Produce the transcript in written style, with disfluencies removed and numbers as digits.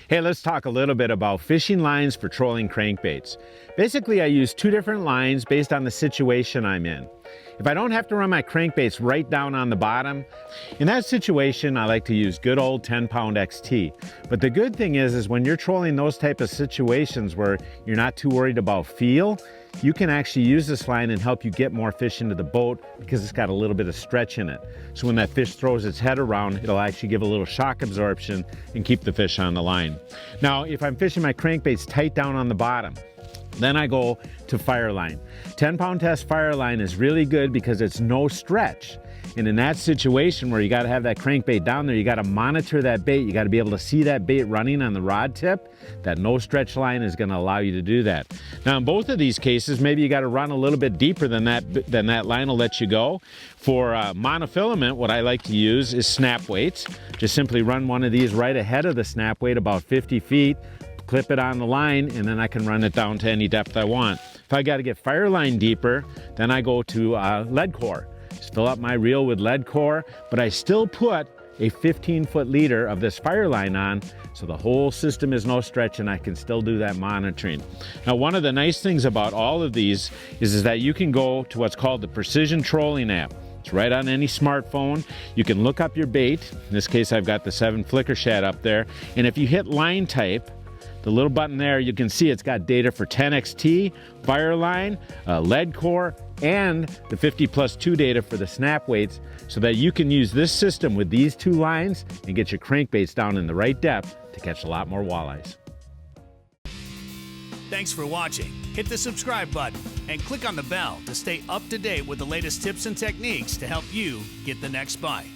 Hey, let's talk a little bit about fishing lines for trolling crankbaits. Basically, I use two different lines based on the situation I'm in. If I don't have to run my crankbaits right down on the bottom, in that situation, I like to use good old 10-pound XT. But the good thing is when you're trolling those type of situations where you're not too worried about feel, you can actually use this line and help you get more fish into the boat because it's got a little bit of stretch in it. So when that fish throws its head around, it'll actually give a little shock absorption and keep the fish on the line. Now, if I'm fishing my crankbaits tight down on the bottom, then I go to Fireline. 10-pound test Fireline is really good because it's no stretch. And in that situation where you got to have that crankbait down there, you got to monitor that bait. You got to be able to see that bait running on the rod tip. That no stretch line is going to allow you to do that. Now, in both of these cases, maybe you got to run a little bit deeper than that line will let you go. For monofilament, what I like to use is snap weights. Just simply run one of these right ahead of the snap weight, about 50 feet. Clip it on the line, and then I can run it down to any depth I want. If I got to get Fireline deeper, then I go to lead core. Just fill up my reel with lead core, but I still put a 15-foot leader of this Fireline on, so the whole system is no stretch and I can still do that monitoring. Now, one of the nice things about all of these is that you can go to what's called the Precision Trolling app. It's right on any smartphone. You can look up your bait. In this case, I've got the 7 flicker shad up there, and if you hit line type, the little button there, you can see it's got data for 10XT, Fireline, lead core, and the 50+2 data for the snap weights, so that you can use this system with these two lines and get your crankbaits down in the right depth to catch a lot more walleyes. Thanks for watching. Hit the subscribe button and click on the bell to stay up to date with the latest tips and techniques to help you get the next bite.